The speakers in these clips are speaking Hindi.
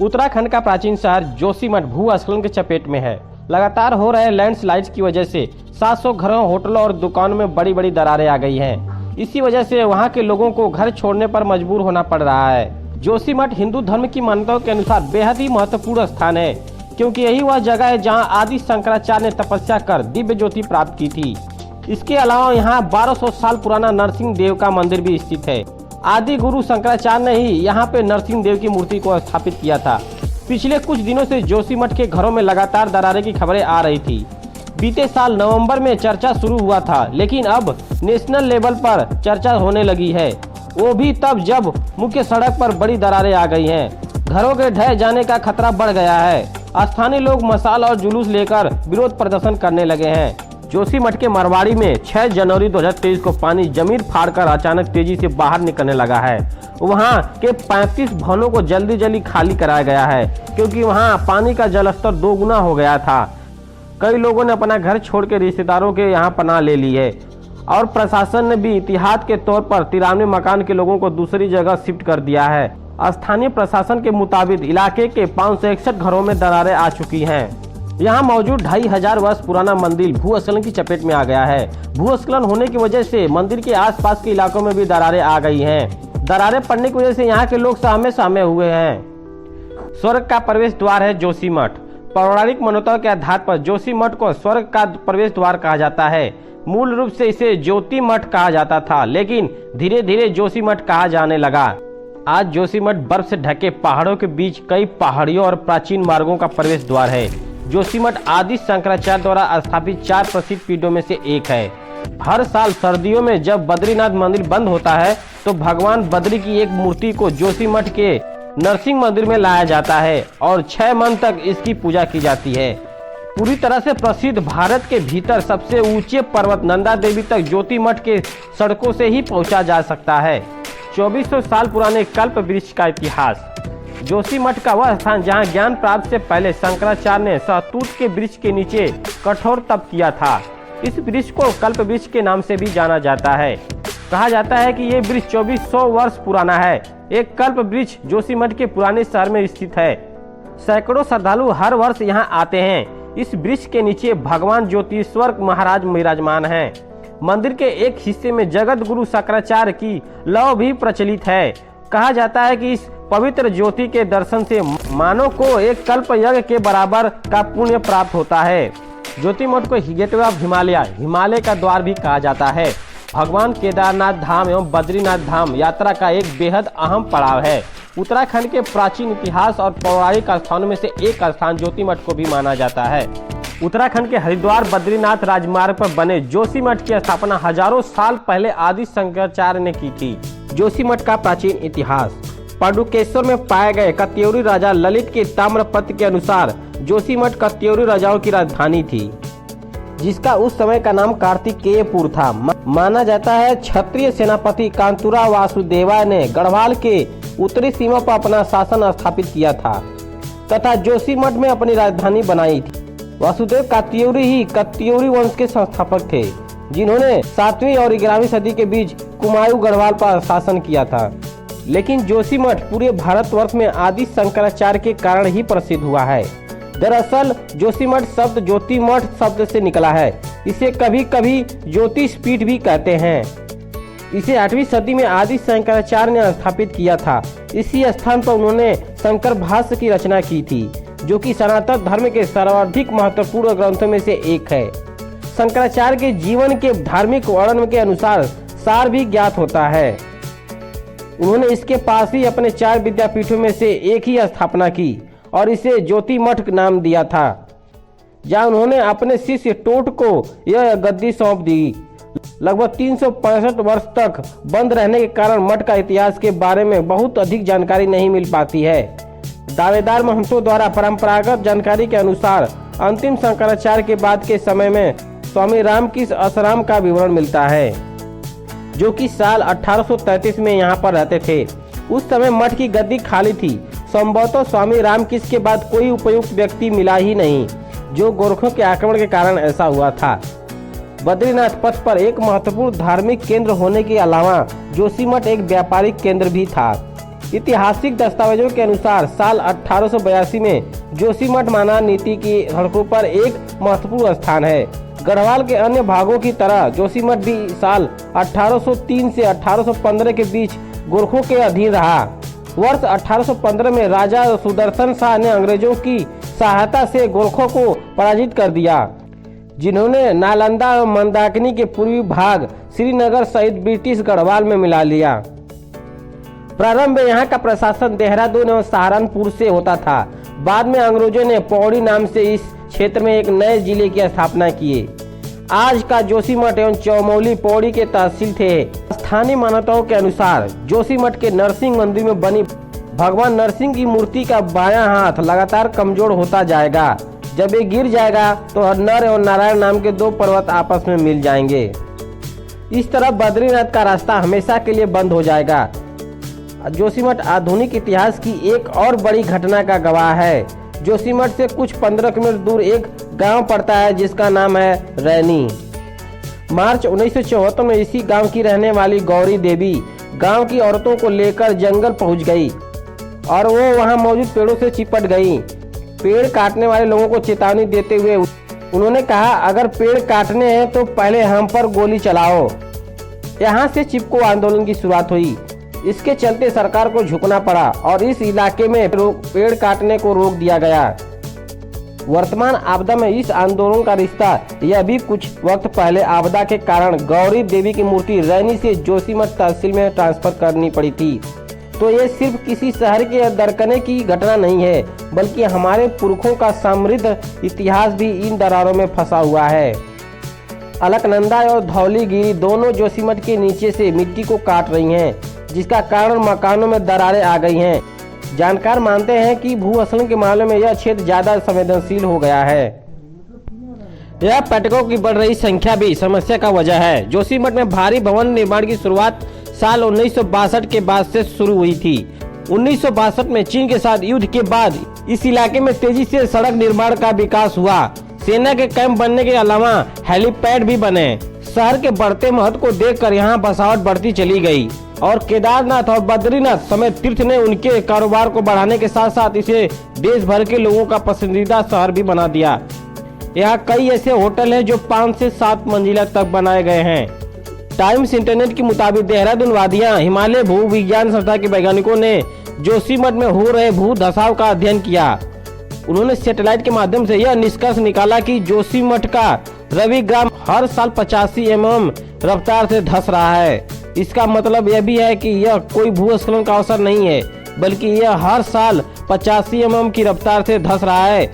उत्तराखंड का प्राचीन शहर जोशीमठ भूस्खलन के चपेट में है। लगातार हो रहे लैंडस्लाइड्स की वजह से 700 घरों, होटलों और दुकानों में बड़ी बड़ी दरारें आ गई हैं। इसी वजह से वहां के लोगों को घर छोड़ने पर मजबूर होना पड़ रहा है। जोशीमठ हिंदू धर्म की मान्यताओं के अनुसार बेहद ही महत्वपूर्ण स्थान है, क्योंकि यही वह जगह है जहां आदि शंकराचार्य ने तपस्या कर दिव्य ज्योति प्राप्त की थी। इसके अलावा यहाँ 1200 साल पुराना नरसिंह देव का मंदिर भी स्थित है। आदि गुरु शंकराचार्य ने ही यहाँ पे नरसिंह देव की मूर्ति को स्थापित किया था। पिछले कुछ दिनों से जोशीमठ के घरों में लगातार दरारें की खबरें आ रही थी। बीते साल नवंबर में चर्चा शुरू हुआ था, लेकिन अब नेशनल लेवल पर चर्चा होने लगी है, वो भी तब जब मुख्य सड़क पर बड़ी दरारें आ गई हैं। घरों के ढह जाने का खतरा बढ़ गया है। स्थानीय लोग मशाल और जुलूस लेकर विरोध प्रदर्शन करने लगे हैं। जोशीमठ के मरवाड़ी में 6 जनवरी 2023 को पानी जमीन फाड़कर अचानक तेजी से बाहर निकलने लगा है। वहां के 35 भवनों को जल्दी जल्दी खाली कराया गया है, क्योंकि वहां पानी का जलस्तर 2 गुना हो गया था। कई लोगों ने अपना घर छोड़ के रिश्तेदारों के यहाँ पनाह ले ली है और प्रशासन ने भी एहतियात के तौर पर 93 मकान के लोगों को दूसरी जगह शिफ्ट कर दिया है। स्थानीय प्रशासन के मुताबिक इलाके के 561 घरों में दरारें आ चुकी हैं। यहाँ मौजूद 2500 वर्ष पुराना मंदिर भूस्खलन की चपेट में आ गया है। भूस्खलन होने की वजह से मंदिर के आसपास के इलाकों में भी दरारें आ गई हैं। दरारें पड़ने की वजह से यहाँ के लोग सहमे सहमे हुए हैं। स्वर्ग का प्रवेश द्वार है जोशीमठ। पौराणिक मान्यताओं के आधार पर जोशीमठ को स्वर्ग का प्रवेश द्वार कहा जाता है। मूल रूप से इसे ज्योति मठ कहा जाता था, लेकिन धीरे धीरे जोशीमठ कहा जाने लगा। आज जोशीमठ बर्फ से ढके पहाड़ों के बीच कई पहाड़ियों और प्राचीन मार्गों का प्रवेश द्वार है। जोशीमठ आदि शंकराचार्य द्वारा स्थापित 4 प्रसिद्ध पीठों में से एक है। हर साल सर्दियों में जब बद्रीनाथ मंदिर बंद होता है तो भगवान बद्री की एक मूर्ति को जोशीमठ के नरसिंह मंदिर में लाया जाता है और 6 मन तक इसकी पूजा की जाती है। पूरी तरह से प्रसिद्ध भारत के भीतर सबसे ऊंचे पर्वत नंदा देवी तक जोशीमठ के सड़कों से ही पहुंचा जा सकता है। 2400 साल पुराने कल्प वृक्ष का इतिहास। जोशीमठ का वह स्थान जहां ज्ञान प्राप्त से पहले शंकराचार्य ने सहतूत के वृक्ष के नीचे कठोर तप किया था। इस वृक्ष को कल्प वृक्ष के नाम से भी जाना जाता है। कहा जाता है कि ये वृक्ष 2400 वर्ष पुराना है। एक कल्प वृक्ष जोशीमठ के पुराने शहर में स्थित है। सैकड़ों श्रद्धालु हर वर्ष यहाँ आते हैं। इस वृक्ष के नीचे भगवान ज्योतिश्वर महाराज विराजमान हैं। मंदिर के एक हिस्से में जगत गुरु शंकराचार्य की लौ भी प्रचलित है। कहा जाता है कि इस पवित्र ज्योति के दर्शन से मानव को एक कल्प यज्ञ के बराबर का पुण्य प्राप्त होता है। जोशीमठ को गेटवे ऑफ हिमालय का द्वार भी कहा जाता है। भगवान केदारनाथ धाम एवं बद्रीनाथ धाम यात्रा का एक बेहद अहम पड़ाव है। उत्तराखंड के प्राचीन इतिहास और पौराणिक स्थानों में से एक स्थान जोशीमठ को भी माना जाता है। उत्तराखंड के हरिद्वार बद्रीनाथ राजमार्ग पर बने जोशीमठ की स्थापना हजारों साल पहले आदि शंकराचार्य ने की थी। जोशीमठ का प्राचीन इतिहास। पांडुकेश्वर में पाए गए कत्यूरी राजा ललित के ताम्रपत्र के अनुसार जोशीमठ कत्यूरी राजाओं की राजधानी थी, जिसका उस समय का नाम कार्तिकेयपुर था। माना जाता है क्षत्रिय सेनापति कांतुरा वासुदेवा ने गढ़वाल के उत्तरी सीमा पर अपना शासन स्थापित किया था तथा जोशीमठ में अपनी राजधानी बनाई थी। वासुदेव कात्यूरी ही कत्यूरी वंश के संस्थापक थे, जिन्होंने 7वीं और 11वीं सदी के बीच कुमायूं गढ़वाल पर शासन किया था। लेकिन जोशीमठ पूरे भारतवर्ष में आदि शंकराचार्य के कारण ही प्रसिद्ध हुआ है। दरअसल जोशीमठ शब्द ज्योतिमठ शब्द से निकला है। इसे कभी कभी ज्योतिष पीठ भी कहते हैं। इसे 8वीं सदी में आदि शंकराचार्य ने स्थापित किया था। इसी स्थान पर उन्होंने शंकर भाष्य की रचना की थी, जो कि सनातन धर्म के सर्वाधिक महत्वपूर्ण ग्रंथों में से एक है। शंकराचार्य के जीवन के धार्मिक वर्णन के अनुसार सार भी ज्ञात होता है। उन्होंने इसके पास ही अपने 4 विद्यापीठों में से एक ही स्थापना की और इसे ज्योतिमठ नाम दिया था, जहां उन्होंने अपने शिष्य टोट को यह गद्दी सौंप दी। लगभग 365 वर्ष तक बंद रहने के कारण मठ का इतिहास के बारे में बहुत अधिक जानकारी नहीं मिल पाती है। दावेदार महंतों द्वारा परंपरागत जानकारी के अनुसार अंतिम शंकराचार्य के बाद के समय में स्वामी रामकृष्ण आश्रम का विवरण मिलता है, जो कि साल 1833 में यहाँ पर रहते थे। उस समय मठ की गद्दी खाली थी। संभवतः स्वामी रामकृष्ण के बाद कोई उपयुक्त व्यक्ति मिला ही नहीं, जो गोरखों के आक्रमण के कारण ऐसा हुआ था। बद्रीनाथ पथ पर एक महत्वपूर्ण धार्मिक केंद्र होने के अलावा जोशीमठ एक व्यापारिक केंद्र भी था। ऐतिहासिक दस्तावेजों के अनुसार साल 1882 में जोशीमठ माना नीति की सड़कों पर एक महत्वपूर्ण स्थान है। गढ़वाल के अन्य भागों की तरह जोशीमठ भी साल 1803 से 1815 के बीच गोरखों के अधीन रहा। वर्ष 1815 में राजा सुदर्शन शाह ने अंग्रेजों की सहायता से गोरखों को पराजित कर दिया, जिन्होंने नालंदा एवं मंदाकिनी के पूर्वी भाग श्रीनगर सहित ब्रिटिश गढ़वाल में मिला लिया। प्रारंभ में यहाँ का प्रशासन देहरादून एवं सहारनपुर से होता था। बाद में अंग्रेजों ने पौड़ी नाम से इस क्षेत्र में एक नए जिले की स्थापना किए। आज का जोशीमठ एवं चौमौली पौड़ी के तहसील थे। स्थानीय मान्यताओं के अनुसार जोशीमठ के नरसिंह मंदिर में बनी भगवान नरसिंह की मूर्ति का बायां हाथ लगातार कमजोर होता जाएगा। जब ये गिर जाएगा तो नर एवं नारायण नाम के दो पर्वत आपस में मिल जाएंगे। इस तरह बद्रीनाथ का रास्ता हमेशा के लिए बंद हो जाएगा। जोशीमठ आधुनिक इतिहास की एक और बड़ी घटना का गवाह है। जोशीमठ से कुछ 15 किलोमीटर दूर एक गांव पड़ता है जिसका नाम है रैनी। मार्च 1974 में इसी गांव की रहने वाली गौरी देवी गांव की औरतों को लेकर जंगल पहुंच गई और वो वहां मौजूद पेड़ों से चिपट गई। पेड़ काटने वाले लोगों को चेतावनी देते हुए उन्होंने कहा, अगर पेड़ काटने हैं तो पहले हम पर गोली चलाओ। यहाँ से चिपको आंदोलन की शुरुआत हुई। इसके चलते सरकार को झुकना पड़ा और इस इलाके में पेड़ काटने को रोक दिया गया। वर्तमान आपदा में इस आंदोलन का रिश्ता यह भी कुछ वक्त पहले आपदा के कारण गौरी देवी की मूर्ति रैनी से जोशीमठ तहसील में ट्रांसफर करनी पड़ी थी। तो ये सिर्फ किसी शहर के दरकने की घटना नहीं है, बल्कि हमारे पुरखों का समृद्ध इतिहास भी इन दरारों में फंसा हुआ है। अलकनंदा और धौलीगिरी दोनों जोशीमठ के नीचे से मिट्टी को काट रही हैं, जिसका कारण मकानों में दरारें आ गई हैं। जानकार मानते हैं कि भूस्खलन के मामले में यह क्षेत्र ज्यादा संवेदनशील हो गया है। यह पर्यटकों की बढ़ रही संख्या भी समस्या का वजह है। जोशीमठ में भारी भवन निर्माण की शुरुआत साल 1962 के बाद से शुरू हुई थी। 1962 में चीन के साथ युद्ध के बाद इस इलाके में तेजी से सड़क निर्माण का विकास हुआ। सेना के कैंप बनने के अलावा हेलीपैड भी बने। शहर के बढ़ते महत्व को देखकर यहाँ बसावट बढ़ती चली गई और केदारनाथ और बद्रीनाथ समेत तीर्थ ने उनके कारोबार को बढ़ाने के साथ साथ इसे देश भर के लोगों का पसंदीदा शहर भी बना दिया। यहाँ कई ऐसे होटल हैं जो 5 से 7 मंजिला तक बनाए गए हैं। टाइम्स इंटरनेट के मुताबिक देहरादून वादियाँ हिमालय भू विज्ञान संस्था के वैज्ञानिकों ने जोशीमठ में हो रहे भू धसाव का अध्ययन किया। उन्होंने सैटेलाइट के माध्यम से यह निष्कर्ष निकाला कि जोशीमठ का रविग्राम हर साल 85 mm रफ्तार से धस रहा है। इसका मतलब यह भी है कि यह कोई भूस्खलन का अवसर नहीं है, बल्कि यह हर साल 85 mm की रफ्तार से धस रहा है,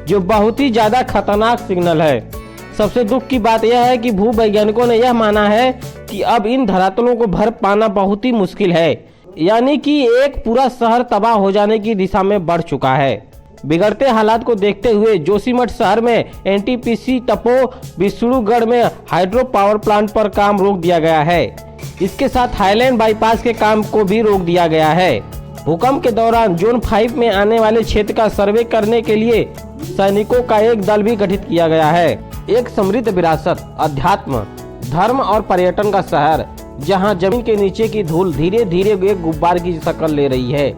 जो बहुत ही ज्यादा खतरनाक सिग्नल है। सबसे दुख की बात यह है कि भू वैज्ञानिकों ने यह माना है कि अब इन धरातलों को भर पाना बहुत ही मुश्किल है, यानी कि एक पूरा शहर तबाह हो जाने की दिशा में बढ़ चुका है। बिगड़ते हालात को देखते हुए जोशीमठ शहर में एनटीपीसी तपो विष्णुगढ़ में हाइड्रो पावर प्लांट पर काम रोक दिया गया है। इसके साथ हाईलैंड बाईपास के काम को भी रोक दिया गया है। भूकंप के दौरान जोन 5 में आने वाले क्षेत्र का सर्वे करने के लिए सैनिकों का एक दल भी गठित किया गया है। एक समृद्ध विरासत, अध्यात्म, धर्म और पर्यटन का शहर, जहां जमीन के नीचे की धूल धीरे धीरे एक गुब्बार की शक्ल ले रही है।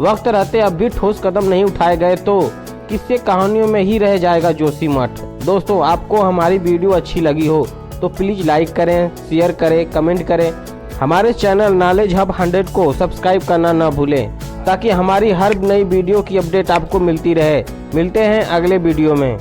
वक्त रहते अब भी ठोस कदम नहीं उठाए गए तो किस्से कहानियों में ही रह जाएगा जोशीमठ। दोस्तों, आपको हमारी वीडियो अच्छी लगी हो तो प्लीज लाइक करें, शेयर करें, कमेंट करें। हमारे चैनल नॉलेज हब 100 को सब्सक्राइब करना न भूलें, ताकि हमारी हर नई वीडियो की अपडेट आपको मिलती रहे। मिलते हैं अगले वीडियो में।